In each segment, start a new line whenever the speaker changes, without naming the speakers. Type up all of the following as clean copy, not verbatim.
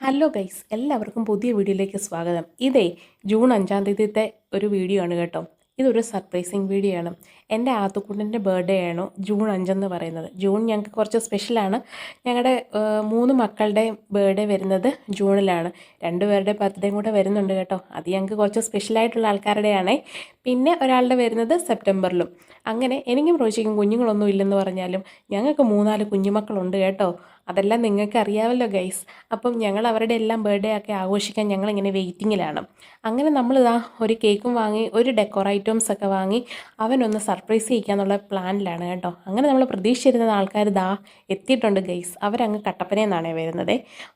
Hello guys, എല്ലാവർക്കും പുതിയ വീഡിയോയിലേക്ക് സ്വാഗതം. ഇതേ ജൂൺ 5-ാം തീയതിത്തെ ഒരു വീഡിയോ ആണ് കേട്ടോ. ഇതൊരു സർപ്രൈസിങ് വീഡിയോ ആണ്. എൻ്റെ ആത്തുക്കുട്ടൻ്റെ ബർത്ത്ഡേ ആണ് ജൂൺ 5 പറയുന്നത്. ജൂൺ ഞങ്ങൾക്ക് കുറച്ച് സ്പെഷ്യലാണ്. ഞങ്ങളുടെ 3 മക്കളുടെ ബർത്ത്ഡേ വരുന്നത് ജൂണിലാണ്. 2 പേരുടെ ബർത്ത്ഡേയും കൂടെ വരുന്നുണ്ട് കേട്ടോ. അത് ഞങ്ങൾക്ക് കുറച്ച് സ്പെഷ്യലായിട്ടുള്ള ആൾക്കാരുടെയാണേ. പിന്നെ ഒരാളുടെ വരുന്നത് സെപ്റ്റംബറിലും. അങ്ങനെ എനിക്കും റോഷിക്കും കുഞ്ഞുങ്ങളൊന്നും ഇല്ലെന്ന് പറഞ്ഞാലും ഞങ്ങൾക്ക് 3-4 കുഞ്ഞുമക്കളുണ്ട് കേട്ടോ. അതെല്ലാം നിങ്ങൾക്ക് അറിയാമല്ലോ ഗൈസ്. അപ്പം ഞങ്ങൾ അവരുടെ എല്ലാം ബർത്ത്ഡേ ഒക്കെ ആഘോഷിക്കാൻ ഞങ്ങളിങ്ങനെ വെയിറ്റിങ്ങിലാണ്. അങ്ങനെ നമ്മളിതാ ഒരു കേക്കും വാങ്ങി, ഒരു ഡെക്കോർ ഐറ്റംസ് ഒക്കെ വാങ്ങി അവനൊന്ന് സർപ്രൈസ് ചെയ്യിക്കാന്നുള്ള പ്ലാനിലാണ് കേട്ടോ. അങ്ങനെ നമ്മൾ പ്രതീക്ഷിച്ചിരുന്ന ആൾക്കാർ ഇതാ എത്തിയിട്ടുണ്ട് ഗൈസ്. അവരങ്ങ് കട്ടപ്പനയിൽ നിന്നാണേ വരുന്നത്.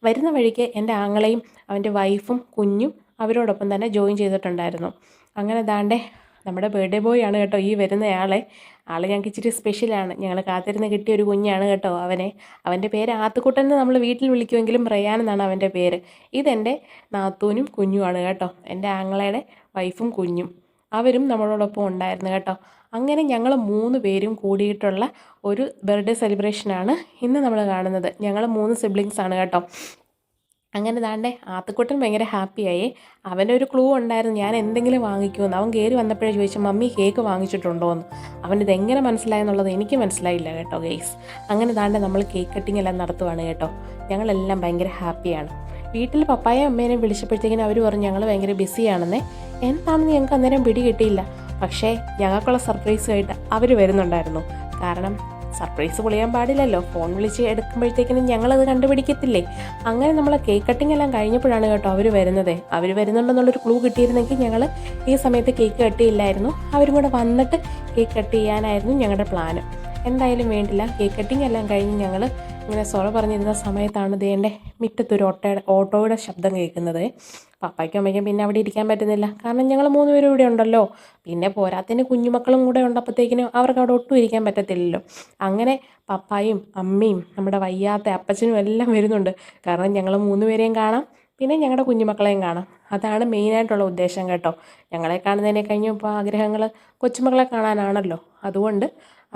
വരുന്ന വഴിക്ക് എൻ്റെ ആങ്ങളെയും അവൻ്റെ വൈഫും കുഞ്ഞും അവരോടൊപ്പം തന്നെ ജോയിൻ ചെയ്തിട്ടുണ്ടായിരുന്നു. അങ്ങനെ ദാണ്ടെ നമ്മുടെ ബർത്ത്ഡേ ബോയ് ആണ് കേട്ടോ ഈ വരുന്നയാളെ. ഞങ്ങൾക്ക് ഇച്ചിരി സ്പെഷ്യലാണ്. ഞങ്ങൾ കാത്തിരുന്ന് കിട്ടിയ ഒരു കുഞ്ഞാണ് കേട്ടോ അവൻ്റെ പേര് ആത്തുക്കുട്ടൻ എന്ന് നമ്മൾ വീട്ടിൽ വിളിക്കുമെങ്കിലും റയാൻ എന്നാണ് അവൻ്റെ പേര്. ഇതെൻ്റെ നാത്തൂനും കുഞ്ഞുമാണ് കേട്ടോ. എൻ്റെ ആങ്ങളയുടെ വൈഫും കുഞ്ഞും അവരും നമ്മളോടൊപ്പം ഉണ്ടായിരുന്നു കേട്ടോ. അങ്ങനെ ഞങ്ങൾ 3 പേരും കൂടിയിട്ടുള്ള ഒരു ബർത്ത്ഡേ സെലിബ്രേഷനാണ് ഇന്ന് നമ്മൾ കാണുന്നത്. ഞങ്ങൾ 3 സിബ്ലിങ്സ് ആണ് കേട്ടോ. അങ്ങനെ ദാണ്ടെ ആത്തുക്കുട്ടൻ ഭയങ്കര ഹാപ്പിയായി. അവനൊരു ക്ലൂ ഉണ്ടായിരുന്നു ഞാൻ എന്തെങ്കിലും വാങ്ങിക്കുമെന്ന്. അവൻ കയറി വന്നപ്പോഴേ ചോദിച്ചു, മമ്മി കേക്ക് വാങ്ങിച്ചിട്ടുണ്ടോ എന്ന്. അവനിതെങ്ങനെ മനസ്സിലായെന്നുള്ളത് എനിക്ക് മനസ്സിലായില്ല കേട്ടോ ഗെയ്സ്. അങ്ങനെ ദാണ്ടെ നമ്മൾ കേക്ക് കട്ടിങ് എല്ലാം നടത്തുവാണ് കേട്ടോ. ഞങ്ങളെല്ലാം ഭയങ്കര ഹാപ്പിയാണ്. വീട്ടിൽ പപ്പായും അമ്മേനെയും വിളിച്ചപ്പോഴത്തേക്കിനും അവർ പറഞ്ഞു ഞങ്ങൾ ഭയങ്കര ബിസിയാണെന്നേ. എന്താണെന്ന് ഞങ്ങൾക്ക് അന്നേരം പിടി കിട്ടിയില്ല. പക്ഷേ ഞങ്ങൾക്കുള്ള സർപ്രൈസുമായിട്ട് അവർ വരുന്നുണ്ടായിരുന്നു. കാരണം സർപ്രൈസ് പൊളിയാൻ പാടില്ലല്ലോ. ഫോൺ വിളിച്ച് എടുക്കുമ്പോഴത്തേക്കിനും ഞങ്ങളത് കണ്ടുപിടിക്കത്തില്ലേ. അങ്ങനെ നമ്മൾ കേക്ക് കട്ടിങ് എല്ലാം കഴിഞ്ഞപ്പോഴാണ് കേട്ടോ അവർ വരുന്നത്. അവർ വരുന്നുണ്ടെന്നുള്ളൊരു ക്ലൂ കിട്ടിയിരുന്നെങ്കിൽ ഞങ്ങൾ ഈ സമയത്ത് കേക്ക് കട്ട് ചെയ്യില്ലായിരുന്നു. അവരും കൂടെ വന്നിട്ട് കേക്ക് കട്ട് ചെയ്യാനായിരുന്നു ഞങ്ങളുടെ പ്ലാന്. എന്തായാലും വേണ്ടില്ല. കേക്ക് കട്ടിങ് എല്ലാം കഴിഞ്ഞ് ഞങ്ങൾ ഇങ്ങനെ സൊറ പറഞ്ഞിരുന്ന സമയത്താണ് ദേൻ്റെ മുറ്റത്തൊരു ഓട്ടോയുടെ ശബ്ദം കേൾക്കുന്നത്. പപ്പായ്ക്കും അമ്മയ്ക്കും പിന്നെ അവിടെ ഇരിക്കാൻ പറ്റുന്നില്ല. കാരണം ഞങ്ങൾ 3 പേരും ഇവിടെ ഉണ്ടല്ലോ. പിന്നെ പോരാത്തതിന് കുഞ്ഞുമക്കളും കൂടെ ഉണ്ടപ്പോഴത്തേക്കിനും അവർക്ക് അവിടെ ഒട്ടും ഇരിക്കാൻ പറ്റത്തില്ലല്ലോ. അങ്ങനെ പപ്പായും അമ്മയും നമ്മുടെ വയ്യാത്ത അപ്പച്ചനും എല്ലാം വരുന്നുണ്ട്. കാരണം ഞങ്ങൾ 3 പേരെയും കാണാം, പിന്നെ ഞങ്ങളുടെ കുഞ്ഞുമക്കളെയും കാണാം. അതാണ് മെയിനായിട്ടുള്ള ഉദ്ദേശം കേട്ടോ. ഞങ്ങളെ കാണുന്നതിനെ കഴിഞ്ഞു ഇപ്പോൾ ആഗ്രഹങ്ങൾ കൊച്ചുമക്കളെ കാണാനാണല്ലോ. അതുകൊണ്ട്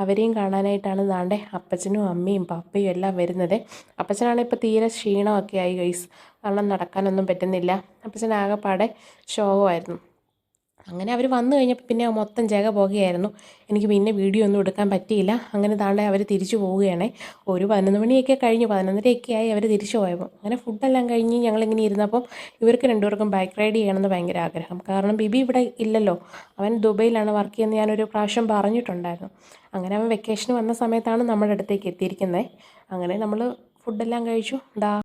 അവരെയും കാണാനായിട്ടാണ് ദാണ്ടെ അപ്പച്ചനും അമ്മയും പപ്പയും എല്ലാം വരുന്നത്. അപ്പച്ചനാണെങ്കിൽ ഇപ്പോൾ തീരെ ക്ഷീണമൊക്കെ ആയി ഗൈസ്. കാരണം നടക്കാനൊന്നും പറ്റുന്നില്ല. അപ്പച്ചൻ ആകെപ്പാടെ ശോകമായിരുന്നു. അങ്ങനെ അവർ വന്നു കഴിഞ്ഞപ്പോൾ പിന്നെ മൊത്തം ജഗ പോകുകയായിരുന്നു. എനിക്ക് പിന്നെ വീഡിയോ ഒന്നും എടുക്കാൻ പറ്റിയില്ല. അങ്ങനെ ദാണ്ടെ അവർ തിരിച്ചു പോവുകയാണ്. ഒരു 11 മണിയൊക്കെ കഴിഞ്ഞു, 11:30 ആയി അവർ തിരിച്ചു പോയപ്പോൾ. അങ്ങനെ ഫുഡെല്ലാം കഴിഞ്ഞ് ഞങ്ങളിങ്ങനെ ഇരുന്നപ്പം ഇവർക്ക് 2 പേർക്കും ബൈക്ക് റൈഡ് ചെയ്യണമെന്ന് ഭയങ്കര ആഗ്രഹം. കാരണം ബിബി ഇവിടെ ഇല്ലല്ലോ. അവൻ ദുബൈയിലാണ് വർക്ക് ചെയ്യുന്നത്. ഞാനൊരു പ്രാവശ്യം പറഞ്ഞിട്ടുണ്ടായിരുന്നു. അങ്ങനെ അവൻ വെക്കേഷന് വന്ന സമയത്താണ് നമ്മുടെ അടുത്തേക്ക് എത്തിയിരിക്കുന്നത്. അങ്ങനെ നമ്മൾ ഫുഡെല്ലാം കഴിച്ചു.